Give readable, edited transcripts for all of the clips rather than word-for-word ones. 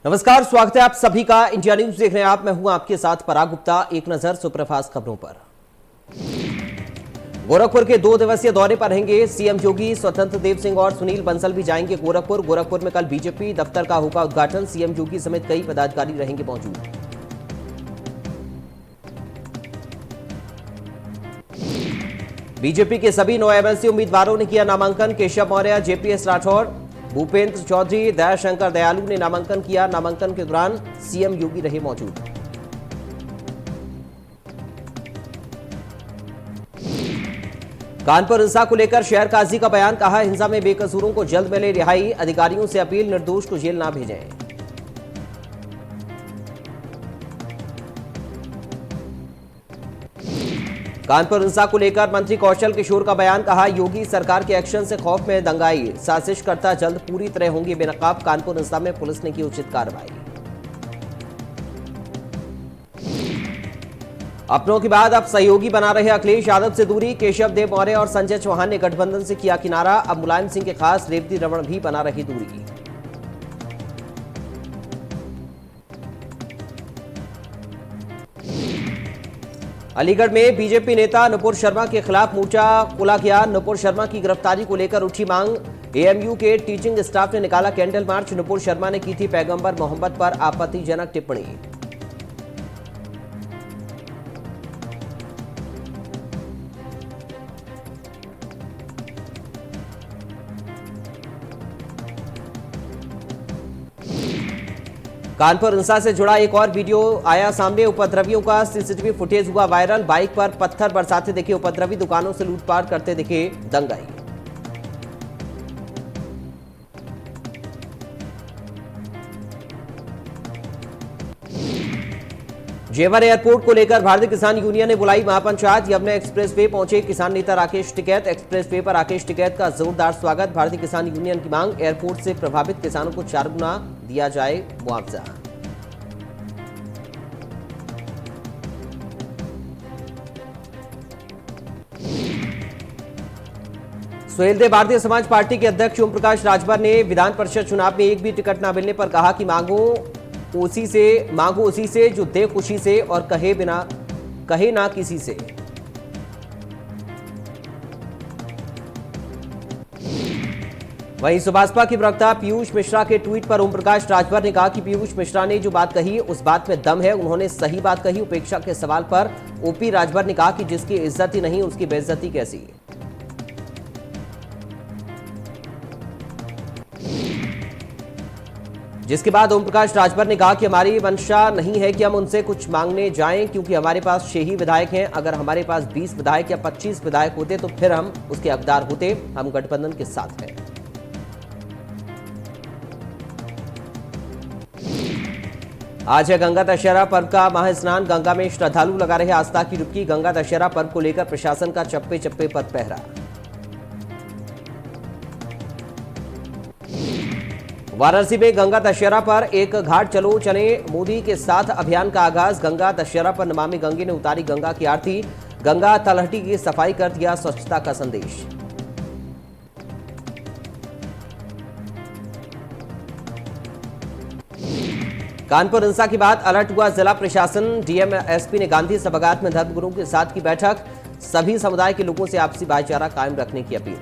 नमस्कार, स्वागत है आप सभी का। इंडिया न्यूज देख रहे हैं आप। मैं हूं आपके साथ पराग गुप्ता। एक नजर सुप्रभात खबरों पर। गोरखपुर के 2 दिवसीय दौरे पर रहेंगे सीएम योगी। स्वतंत्र देव सिंह और सुनील बंसल भी जाएंगे गोरखपुर में कल बीजेपी दफ्तर का होगा उद्घाटन। सीएम योगी समेत कई पदाधिकारी रहेंगे मौजूद। बीजेपी के सभी 9 एमएलसी उम्मीदवारों ने किया नामांकन। केशव मौर्य, जेपीएस राठौर, भूपेंद्र चौधरी, दयाशंकर दयालु ने नामांकन किया। नामांकन के दौरान सीएम योगी रहे मौजूद। कानपुर हिंसा को लेकर शहर काजी का बयान। कहा, हिंसा में बेकसूरों को जल्द मिले रिहाई। अधिकारियों से अपील, निर्दोष को जेल ना भेजें। कानपुर हिंसा को लेकर मंत्री कौशल किशोर का बयान। कहा, योगी सरकार के एक्शन से खौफ में दंगाई। साजिशकर्ता जल्द पूरी तरह होंगे बेनकाब। कानपुर हिंसा में पुलिस ने की उचित कार्रवाई। अपनों के बाद अब सहयोगी बना रहे अखिलेश यादव से दूरी। केशव देव मौर्य और संजय चौहान ने गठबंधन से किया किनारा। अब मुलायम सिंह के खास रेवती रमण भी बना रही दूरी। अलीगढ़ में बीजेपी नेता नुपुर शर्मा के खिलाफ मोर्चा खोला गया। नुपुर शर्मा की गिरफ्तारी को लेकर उठी मांग। एएमयू के टीचिंग स्टाफ ने निकाला कैंडल मार्च। नुपुर शर्मा ने की थी पैगंबर मोहम्मद पर आपत्तिजनक टिप्पणी। कानपुर हिंसा से जुड़ा एक और वीडियो आया सामने। उपद्रवियों का सीसीटीवी फुटेज हुआ वायरल। बाइक पर पत्थर बरसाते दिखे उपद्रवी। दुकानों से लूटपाट करते दिखे दंगाई। जेवर एयरपोर्ट को लेकर भारतीय किसान यूनियन ने बुलाई महापंचायत। यमुना एक्सप्रेस वे पहुंचे किसान नेता राकेश टिकैत। एक्सप्रेस वे पर राकेश टिकैत का जोरदार स्वागत। भारतीय किसान यूनियन की मांग, एयरपोर्ट से प्रभावित किसानों को 4 गुना दिया जाए मुआवजा। सुहेलदेव भारतीय समाज पार्टी के अध्यक्ष ओम प्रकाश राजभर ने विधान परिषद चुनाव में एक भी टिकट न मिलने पर कहा कि मांगो उसी से जो दे खुशी से और कहे ना किसी से। वहीं सुभाषपा के प्रवक्ता पीयूष मिश्रा के ट्वीट पर ओम प्रकाश राजभर ने कहा कि पीयूष मिश्रा ने जो बात कही उस बात में दम है। उन्होंने सही बात कही। उपेक्षा के सवाल पर ओपी राजभर ने कहा कि जिसकी इज्जत ही नहीं उसकी बेइज्जती कैसी। जिसके बाद ओम प्रकाश राजभर ने कहा कि हमारी मंशा नहीं है कि हम उनसे कुछ मांगने जाएं, क्योंकि हमारे पास 6 ही विधायक हैं। अगर हमारे पास 20 विधायक या 25 विधायक होते तो फिर हम उसके हकदार होते। हम गठबंधन के साथ हैं। आज है गंगा दशहरा पर्व का महास्नान। गंगा में श्रद्धालु लगा रहे आस्था की डुबकी। गंगा दशहरा पर्व को लेकर प्रशासन का चप्पे चप्पे पर पहरा। वाराणसी में गंगा दशहरा पर एक घाट चलो चले मोदी के साथ अभियान का आगाज। गंगा दशहरा पर नमामि गंगे ने उतारी गंगा की आरती। गंगा तलहटी की सफाई कर दिया स्वच्छता का संदेश। कानपुर हिंसा के बाद अलर्ट हुआ जिला प्रशासन। डीएम एसपी ने गांधी सभागार में धर्मगुरुओं के साथ की बैठक। सभी समुदाय के लोगों से आपसी भाईचारा कायम रखने की अपील।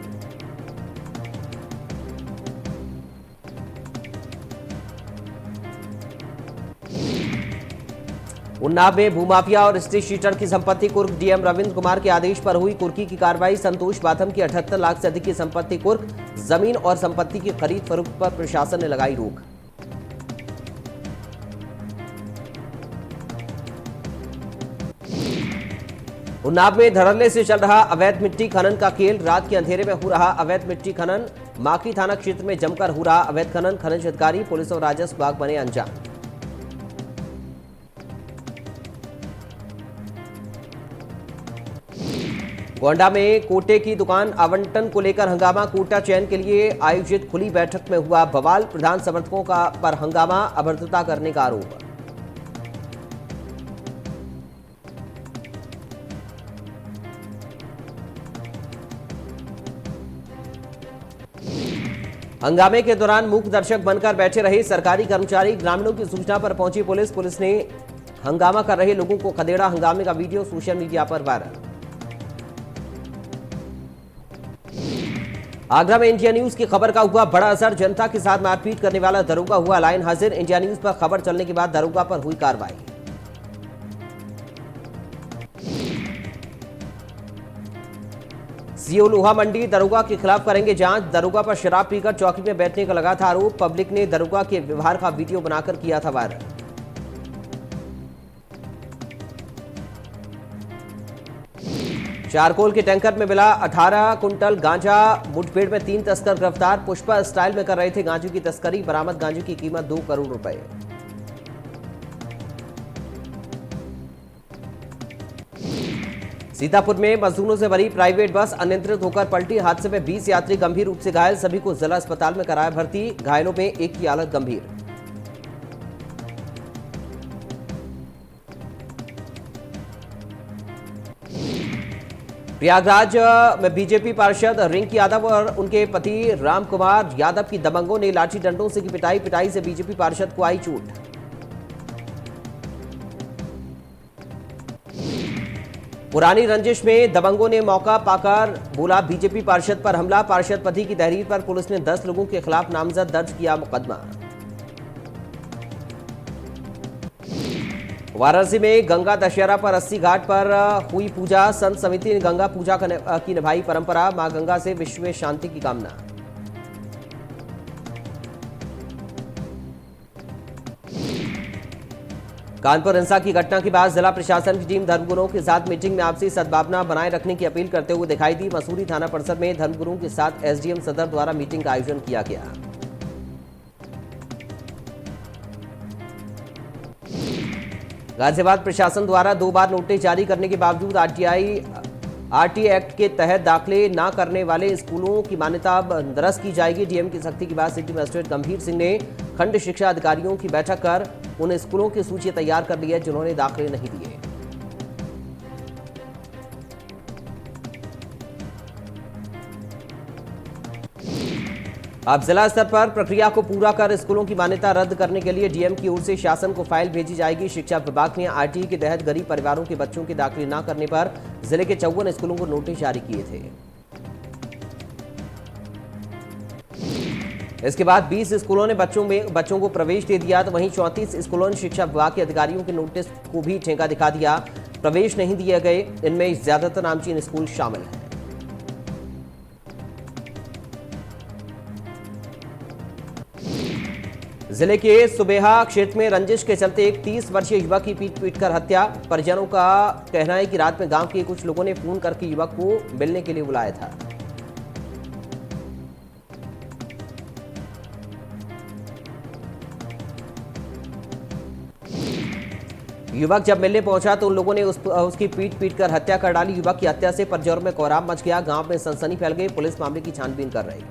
उन्नाव में भूमाफिया और स्ट्रीट शीटर की संपत्ति कुर्क। डीएम रविंद्र कुमार के आदेश पर हुई कुर्की की कार्रवाई। संतोष बाथम की 78 लाख से अधिक की संपत्ति कुर्क। जमीन और संपत्ति की खरीद फरोख्त पर प्रशासन ने लगाई रोक। उन्नाव में धड़ल्ले से चल रहा अवैध मिट्टी खनन का खेल। रात के अंधेरे में हो रहा अवैध मिट्टी खनन। माकी थाना क्षेत्र में जमकर हो रहा अवैध खनन। खनिज अधिकारी, पुलिस और राजस्व विभाग बने अनजान। गोंडा में कोटे की दुकान आवंटन को लेकर हंगामा। कोटा चयन के लिए आयोजित खुली बैठक में हुआ बवाल। प्रधान समर्थकों का पर हंगामा, अभद्रता करने का आरोप। हंगामे के दौरान मूक दर्शक बनकर बैठे रहे सरकारी कर्मचारी। ग्रामीणों की सूचना पर पहुंची पुलिस ने हंगामा कर रहे लोगों को खदेड़ा। हंगामे का वीडियो सोशल मीडिया पर वायरल। आगरा में इंडिया न्यूज की खबर का हुआ बड़ा असर। जनता के साथ मारपीट करने वाला दरोगा हुआ लाइन हाजिर। इंडिया न्यूज पर खबर चलने के बाद दरोगा पर हुई कार्रवाई। सीओ लोहा मंडी दरोगा के खिलाफ करेंगे जांच। दरोगा पर शराब पीकर चौकी में बैठने का लगा था आरोप। पब्लिक ने दरोगा के व्यवहार का वीडियो बनाकर किया था वायरल। चारकोल के टैंकर में मिला 18 कुंटल गांजा। मुठभेड़ में 3 तस्कर गिरफ्तार। पुष्पा स्टाइल में कर रहे थे गांजे की तस्करी। बरामद गांजे की कीमत 2 करोड़ रुपए। सीतापुर में मजदूरों से भरी प्राइवेट बस अनियंत्रित होकर पलटी। हादसे में 20 यात्री गंभीर रूप से घायल। सभी को जिला अस्पताल में कराया भर्ती। घायलों में एक की हालत गंभीर। प्रयागराज में बीजेपी पार्षद रिंकी यादव और उनके पति राम कुमार यादव की दबंगों ने लाठी डंडों से की पिटाई। पिटाई से बीजेपी पार्षद को आई चोट। पुरानी रंजिश में दबंगों ने मौका पाकर बोला बीजेपी पार्षद पर हमला। पार्षद पति की तहरीर पर पुलिस ने 10 लोगों के खिलाफ नामजद दर्ज किया मुकदमा। वाराणसी में गंगा दशहरा पर 80 घाट पर हुई पूजा। संत समिति ने गंगा पूजा की निभाई परंपरा। मां गंगा से विश्व में शांति की कामना। कानपुर हिंसा की घटना के बाद जिला प्रशासन की टीम धर्मगुरुओं के साथ मीटिंग में आपसी सद्भावना बनाए रखने की अपील करते हुए दिखाई दी। मसूरी थाना परिसर में धर्मगुरुओं के साथ एसडीएम सदर द्वारा मीटिंग का आयोजन किया गया। गाजियाबाद प्रशासन द्वारा 2 बार नोटिस जारी करने के बावजूद आरटी एक्ट के तहत दाखिले न करने वाले स्कूलों की मान्यता अब निरस्त की जाएगी। डीएम की सख्ती के बाद सिटी मजिस्ट्रेट गंभीर सिंह ने खंड शिक्षा अधिकारियों की बैठक कर उन स्कूलों की सूची तैयार कर ली है जिन्होंने दाखिले नहीं दिए। अब जिला स्तर पर प्रक्रिया को पूरा कर स्कूलों की मान्यता रद्द करने के लिए डीएम की ओर से शासन को फाइल भेजी जाएगी। शिक्षा विभाग ने आरटीई के तहत गरीब परिवारों के बच्चों के दाखिले न करने पर जिले के 54 स्कूलों को नोटिस जारी किए थे। इसके बाद 20 स्कूलों ने बच्चों को प्रवेश दे दिया, तो वहीं 34 स्कूलों ने शिक्षा विभाग के अधिकारियों के नोटिस को भी ठेका दिखा दिया। प्रवेश नहीं दिए गए, इनमें ज्यादातर नामचीन स्कूल शामिल हैं। जिले के सुबेहा क्षेत्र में रंजिश के चलते एक 30 वर्षीय युवक की पीट-पीटकर हत्या। परिजनों का कहना है कि रात में गांव के कुछ लोगों ने फोन करके युवक को मिलने के लिए बुलाया था। युवक जब मिलने पहुंचा तो उन लोगों ने उसकी पीट कर हत्या कर डाली। युवक की हत्या से परिजनों में कोहराम मच गया। गांव में सनसनी फैल गई। पुलिस मामले की छानबीन कर रही।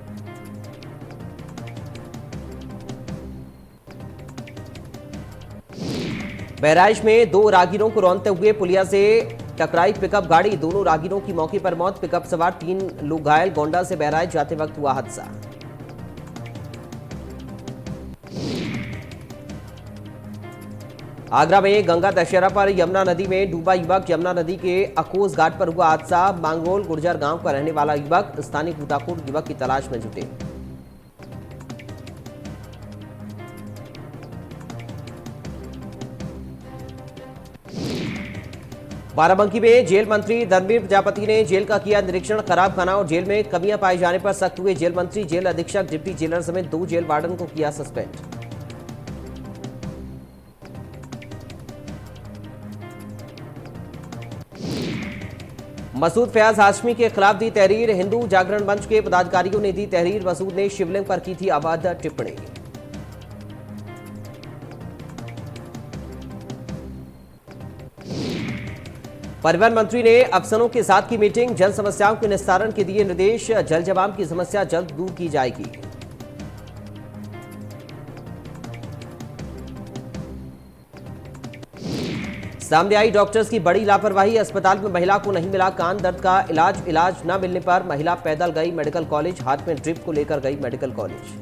बहराइच में 2 राहगीरों को रौंदते हुए पुलिया से टकराई पिकअप गाड़ी। दोनों राहगीरों की मौके पर मौत। पिकअप सवार 3 लोग घायल। गोंडा से बहराइच जाते वक्त हुआ हादसा। आगरा में गंगा दशहरा पर यमुना नदी में डूबा युवक। यमुना नदी के अकोस घाट पर हुआ हादसा। मांगरोल गुर्जर गांव का रहने वाला युवक। स्थानीय गोताखोर युवक की तलाश में जुटे। बाराबंकी में जेल मंत्री धर्मवीर प्रजापति ने जेल का किया निरीक्षण। खराब खाना और जेल में कमियां पाए जाने पर सख्त हुए जेल मंत्री। जेल अधीक्षक, डिप्टी जेलर समेत 2 जेल वार्डन को किया सस्पेंड। मसूद फयाज हाशमी के खिलाफ दी तहरीर। हिंदू जागरण मंच के पदाधिकारियों ने दी तहरीर। मसूद ने शिवलिंग पर की थी अभद्र टिप्पणी। परिवहन मंत्री ने अफसरों के साथ की मीटिंग। जन समस्याओं के निस्तारण के दिए निर्देश। जल जमाव की समस्या जल्द दूर की जाएगी। सामने आई डॉक्टर्स की बड़ी लापरवाही। अस्पताल में महिला को नहीं मिला कान दर्द का इलाज न मिलने पर महिला पैदल गई मेडिकल कॉलेज, हाथ में ड्रिप को लेकर गई मेडिकल कॉलेज।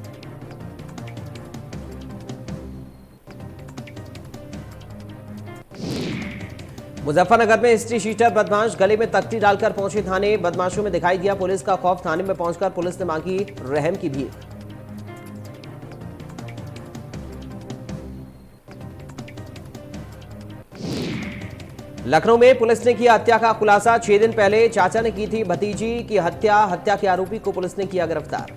मुजफ्फरनगर में हिस्ट्री शीटर बदमाश गले में तख्ती डालकर पहुंचे थाने। बदमाशों में दिखाई दिया पुलिस का खौफ। थाने में पहुंचकर पुलिस ने मांगी रहम की भीख। लखनऊ में पुलिस ने किया हत्या का खुलासा। 6 दिन पहले चाचा ने की थी भतीजी की हत्या के आरोपी को पुलिस ने किया गिरफ्तार।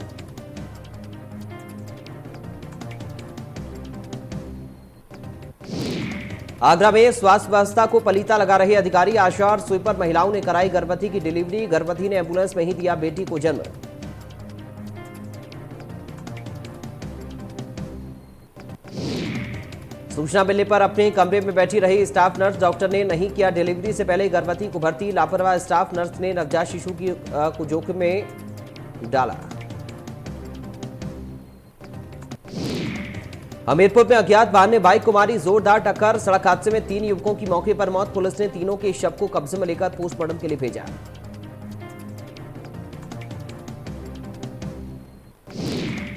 आगरा में स्वास्थ्य व्यवस्था को पलीता लगा रहे अधिकारी। आशा और स्वीपर महिलाओं ने कराई गर्भवती की डिलीवरी। गर्भवती ने एंबुलेंस में ही दिया बेटी को जन्म। सूचना मिलने पर अपने कमरे में बैठी रही स्टाफ नर्स। डॉक्टर ने नहीं किया डिलीवरी से पहले गर्भवती को भर्ती। लापरवाह स्टाफ नर्स ने नवजात शिशु को जोखिम में डाला। हमीरपुर में अज्ञात वाहन ने बाइक को मारी जोरदार टक्कर। सड़क हादसे में 3 युवकों की मौके पर मौत। पुलिस ने तीनों के शव को कब्जे में लेकर पोस्टमार्टम के लिए भेजा।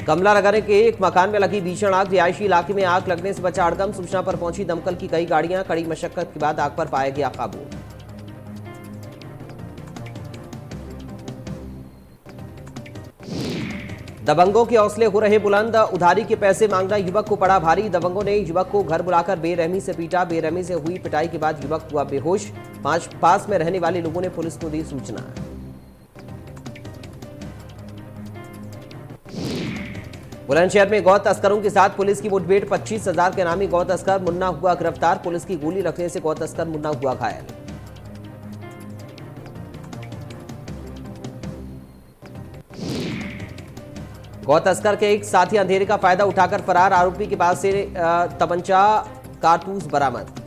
कमला नगर के एक मकान में लगी भीषण आग। रिहायशी इलाके में आग लगने से बचा हड़कंप। सूचना पर पहुंची दमकल की कई गाड़ियां। कड़ी मशक्कत के बाद आग पर पाया गया काबू। दबंगों के हौसले हो रहे बुलंद। उधारी के पैसे मांगना युवक को पड़ा भारी। दबंगों ने युवक को घर बुलाकर बेरहमी से पीटा। बेरहमी से हुई पिटाई के बाद युवक हुआ बेहोश। पास में रहने वाले लोगों ने पुलिस को दी सूचना। बुलंदशहर में गौ तस्करों के साथ पुलिस की मुठभेड़। 25,000 के नामी गौ तस्कर मुन्ना हुआ गिरफ्तार। पुलिस की गोली लगने से गौ तस्कर मुन्ना हुआ घायल। गौ तस्कर के एक साथी अंधेरे का फायदा उठाकर फरार। आरोपी के पास से तमंचा कारतूस बरामद।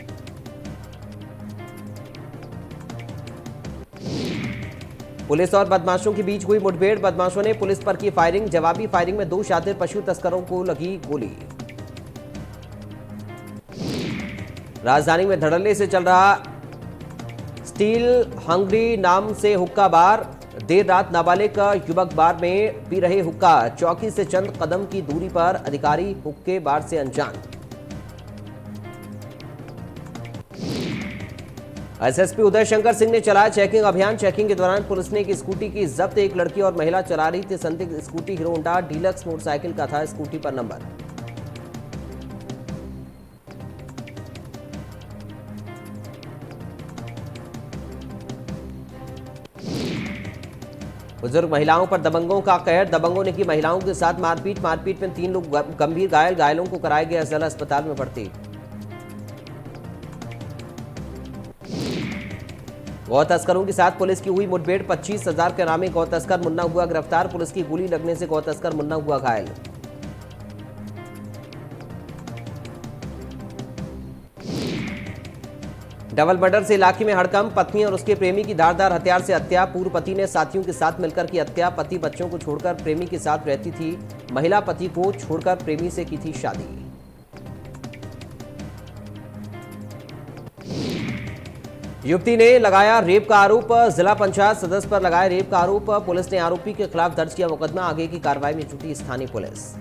पुलिस और बदमाशों के बीच हुई मुठभेड़। बदमाशों ने पुलिस पर की फायरिंग। जवाबी फायरिंग में 2 शातिर पशु तस्करों को लगी गोली। राजधानी में धड़ल्ले से चल रहा स्टील हंगरी नाम से हुक्का बार। देर रात नाबालिग युवक बार में पी रहे हुक्का। चौकी से चंद कदम की दूरी पर अधिकारी हुक्के बार से अनजान। एसएसपी उदय शंकर सिंह ने चलाया चेकिंग अभियान। चेकिंग के दौरान पुलिस ने एक स्कूटी की जब्त। एक लड़की और महिला चला रही थी संदिग्ध scooty. Hero Honda deluxe motorcycle का था स्कूटी पर नंबर। बुजुर्ग महिलाओं पर दबंगों का कहर। दबंगों ने की महिलाओं के साथ मारपीट। मारपीट में 3 लोग गंभीर घायल। घायलों को कराया गया जिला अस्पताल में भर्ती। गौ तस्करों के साथ पुलिस की हुई मुठभेड़। 25,000 के नामी गौ तस्कर मुन्ना हुआ गिरफ्तार। पुलिस की गोली लगने से गौ तस्कर मुन्ना हुआ घायल। डबल मर्डर से इलाके में हड़कंप। पत्नी और उसके प्रेमी की धारदार हथियार से हत्या। पूर्व पति ने साथियों के साथ मिलकर की हत्या। पति बच्चों को छोड़कर प्रेमी के साथ रहती थी। महिला पति को छोड़कर प्रेमी से की थी शादी। युवती ने लगाया रेप का आरोप। जिला पंचायत सदस्य पर लगाया रेप का आरोप। पुलिस ने आरोपी के खिलाफ दर्ज किया मुकदमा। आगे की कार्रवाई में जुटी स्थानीय पुलिस।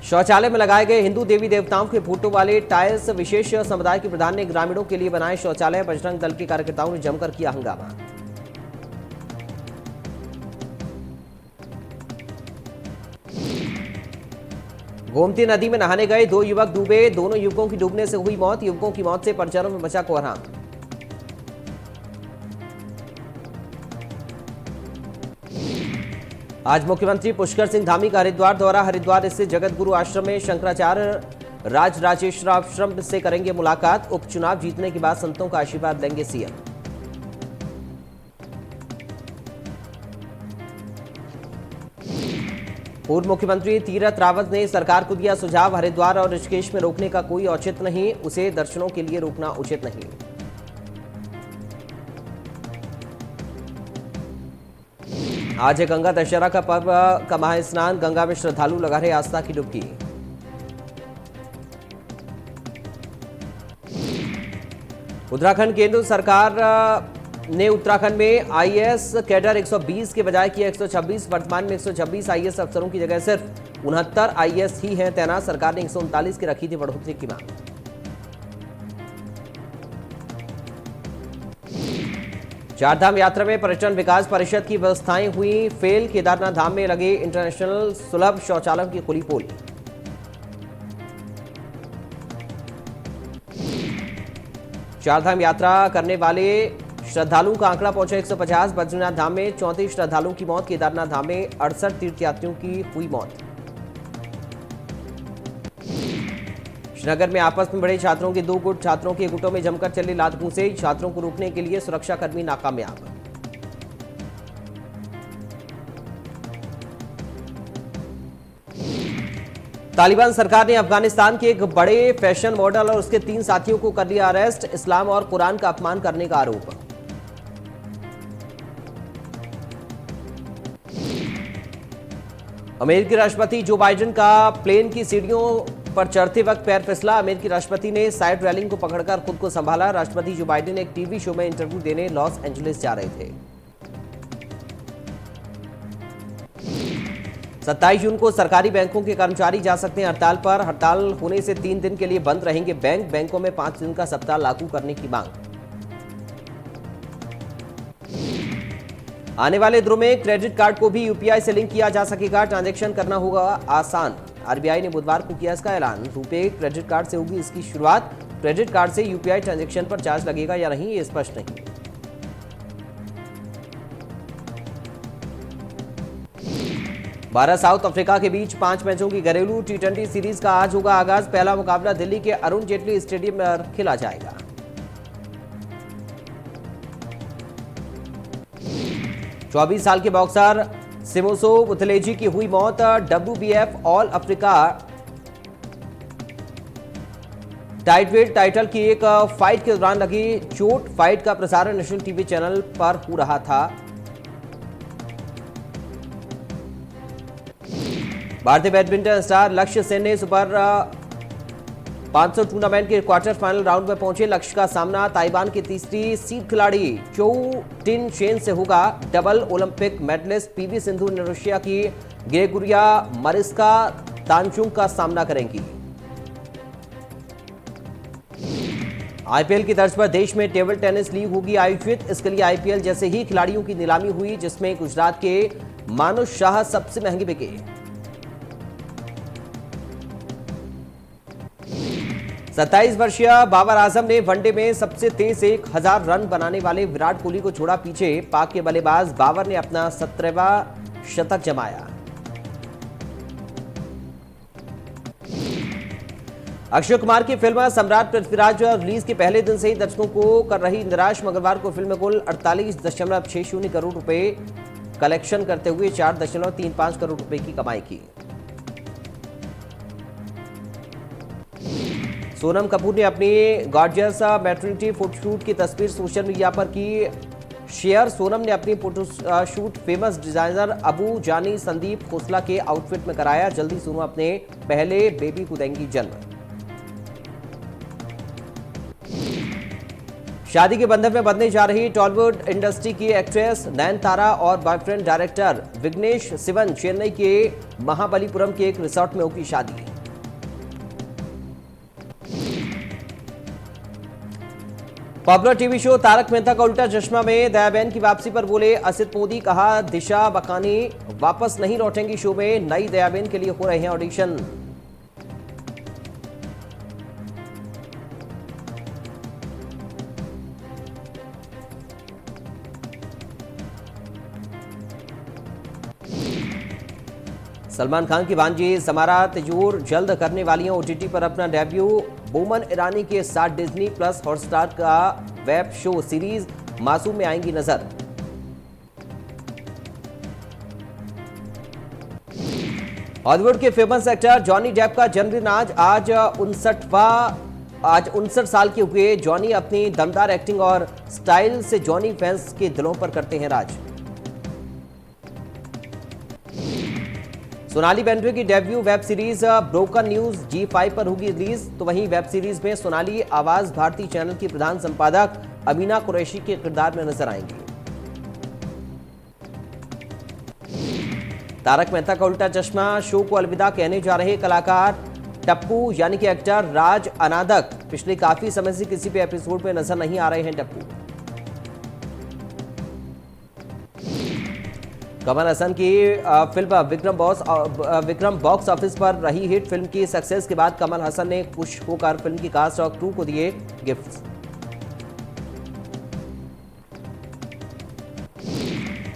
शौचालय में लगाए गए हिंदू देवी देवताओं के फोटो वाले टाइल्स। विशेष समुदाय के प्रधान ने ग्रामीणों के लिए बनाए शौचालय। बजरंग दल के कार्यकर्ताओं ने जमकर किया हंगामा। गोमती नदी में नहाने गए 2 युवक डूबे। दोनों युवकों की डूबने से हुई मौत। युवकों की मौत से परिजनों में मचा कोहराम। आज मुख्यमंत्री पुष्कर सिंह धामी का हरिद्वार दौरा। हरिद्वार स्थित जगत गुरु आश्रम में शंकराचार्य राजराजेश्वराश्रम से करेंगे मुलाकात। उपचुनाव जीतने के बाद संतों का आशीर्वाद लेंगे सीएम। पूर्व मुख्यमंत्री तीरथ रावत ने सरकार को दिया सुझाव। हरिद्वार और ऋषिकेश में रोकने का कोई औचित्य नहीं। उसे दर्शनों के लिए रोकना उचित नहीं। आज है गंगा दशहरा का पर्व का महास्नान। गंगा में श्रद्धालु लगा रहे आस्था की डुबकी। उत्तराखंड केंद्र सरकार ने उत्तराखंड में आईएएस कैडर 120 के बजाय किया 126। वर्तमान में 126 आईएएस अफसरों की जगह सिर्फ 69 आईएएस ही हैं तैनात। सरकार ने 139 की रखी थी बढ़ोतरी की मांग। चारधाम यात्रा में पर्यटन विकास परिषद की व्यवस्थाएं हुई फेल। केदारनाथ धाम में लगे इंटरनेशनल सुलभ शौचालयों की खुली पोल। चारधाम यात्रा करने वाले श्रद्धालुओं का आंकड़ा पहुंचा 150। बद्रीनाथ धाम में 34 श्रद्धालुओं की मौत। केदारनाथ धाम में 68 तीर्थयात्रियों की हुई मौत। श्रीनगर में आपस में बड़े छात्रों के 2 गुट। छात्रों के गुटों में जमकर चले लात घूंसे। छात्रों को रोकने के लिए सुरक्षाकर्मी नाकामयाब। तालिबान सरकार ने अफगानिस्तान के एक बड़े फैशन मॉडल और उसके 3 साथियों को कर लिया अरेस्ट। इस्लाम और कुरान का अपमान करने का आरोप। अमेरिकी राष्ट्रपति जो बाइडेन का प्लेन की सीढ़ियों पर चढ़ते वक्त पैर फिसला। अमेरिकी राष्ट्रपति ने साइड रेलिंग को पकड़कर खुद को संभाला। राष्ट्रपति जो बाइडेन एक टीवी शो में इंटरव्यू देने लॉस एंजलिस जा रहे थे। 27 जून को सरकारी बैंकों के कर्मचारी जा सकते हैं हड़ताल पर। हड़ताल होने से 3 दिन के लिए बंद रहेंगे बैंक। बैंकों में 5 दिन का सप्ताह लागू करने की मांग। आने वाले दिनों में क्रेडिट कार्ड को भी यूपीआई से लिंक किया जा सकेगा। ट्रांजैक्शन करना होगा आसान। आरबीआई ने बुधवार को किया इसका ऐलान। रुपे क्रेडिट कार्ड से होगी इसकी शुरुआत। क्रेडिट कार्ड से यूपीआई ट्रांजैक्शन पर चार्ज लगेगा या नहीं ये स्पष्ट नहीं। भारत साउथ अफ्रीका के बीच 5 मैचों की घरेलू टी20 सीरीज का आज होगा आगाज। पहला मुकाबला दिल्ली के अरुण जेटली स्टेडियम में खेला जाएगा। चौबीस साल के बॉक्सर सिमोसो बुथलेजी की हुई मौत। WBF ऑल अफ्रीका टाइटवेट टाइटल की एक फाइट के दौरान लगी चोट। फाइट का प्रसारण नेशनल टीवी चैनल पर हो रहा था। भारतीय बैडमिंटन स्टार लक्ष्य सेन ने सुपर 500 टूर्नामेंट के क्वार्टर फाइनल राउंड में पहुंचे। लक्ष्य का सामना ताइवान की तीसरी सीड खिलाड़ी चोउ टिन शेन से होगा। Double Olympic medallist PV Sindhu ने रशिया की ग्रेगोरिया मारिस्का तानचुंग का सामना करेंगी। आईपीएल की तर्ज पर देश में टेबल टेनिस लीग होगी आयोजित। इसके लिए आईपीएल जैसे ही खिलाड़ियों की नीलामी हुई जिसमें गुजरात के मानुष शाह सबसे महंगे बिके। 27 वर्षीय बाबर आजम ने वनडे में सबसे तेज 1000 रन बनाने वाले विराट कोहली को छोड़ा पीछे। पाक के बल्लेबाज बाबर ने अपना 17वां शतक जमाया। अक्षय कुमार की फिल्म सम्राट पृथ्वीराज रिलीज के पहले दिन से ही दर्शकों को कर रही निराश। मंगलवार को फिल्म में कुल 48.60 करोड़ रुपए कलेक्शन करते हुए 4.35 करोड़ रुपए की कमाई की। सोनम कपूर ने अपनी गॉर्जियस मैटरनिटी फोटोशूट की तस्वीर सोशल मीडिया पर की शेयर। सोनम ने अपनी फोटोशूट फेमस डिजाइनर अबू जानी संदीप खोसला के आउटफिट में कराया। जल्दी सोनम अपने पहले बेबी को देंगी जन्म। शादी के बंधन में बंधने जा रही टॉलीवुड इंडस्ट्री की एक्ट्रेस नयनतारा और बॉयफ्रेंड डायरेक्टर विघ्नेश शिवन चेन्नई के महाबलीपुरम के एक रिसोर्ट में होगी शादी। Popular TV show Taarak Mehta Ka Ooltah चश्मा में दयाबेन की वापसी पर बोले असित मोदी। कहा दिशा बकानी वापस नहीं लौटेंगी शो में। नई दयाबेन के लिए हो रहे हैं ऑडिशन। सलमान खान की भांजी समारा तिजोर जल्द करने वाली हैं ओटीटी पर अपना डेब्यू। बोमन ईरानी के साथ डिज्नी प्लस हॉटस्टार का वेब शो सीरीज मासूम में आएंगी नजर। हॉलीवुड के फेमस एक्टर जॉनी डेप का जन्मदिन आज 59 साल के हुए जॉनी अपनी दमदार एक्टिंग और स्टाइल से जॉनी फैंस के दिलों पर करते हैं राज। सोनाली बेंद्रे की debut web series broken news G5 पर होगी रिलीज। तो वहीं वेब सीरीज में सोनाली आवाज भारती चैनल की प्रधान संपादक अमीना कुरैशी के किरदार में नजर आएंगी। तारक मेहता का उल्टा चश्मा शो को अलविदा कहने जा रहे कलाकार टप्पू यानी कि एक्टर राज अनादक पिछले काफी समय से किसी भी एपिसोड में नजर नहीं आ रहे हैं। टप्पू कमल हसन की फिल्म विक्रम बॉक्स ऑफिस पर रही हिट। फिल्म की सक्सेस के बाद कमल हसन ने खुश होकर फिल्म की कास्ट और क्रू को दिए गिफ्ट्स।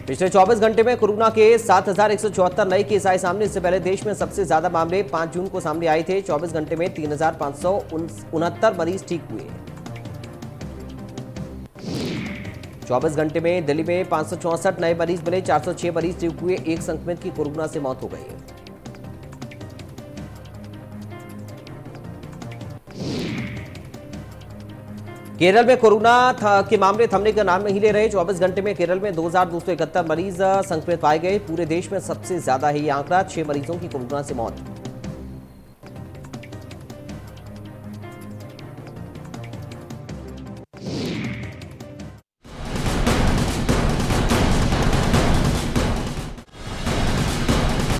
पिछले 24 घंटे में कोरोना के 7,174 नए केस आए सामने। इससे पहले देश में सबसे ज्यादा मामले 5 जून को सामने आए थे। 24 घंटे में 3,569 मरीज ठीक हुए। 24 घंटे में दिल्ली में 564 नए मरीज मिले, 406 मरीज ठीक हुए। एक संक्रमित की कोरोना से मौत हो गई। केरल में कोरोना के मामले थमने का नाम नहीं ले रहे। 24 घंटे में केरल में 2,271 मरीज संक्रमित पाए गए। पूरे देश में सबसे ज्यादा है ये आंकड़ा, 6 मरीजों की कोरोना से मौत।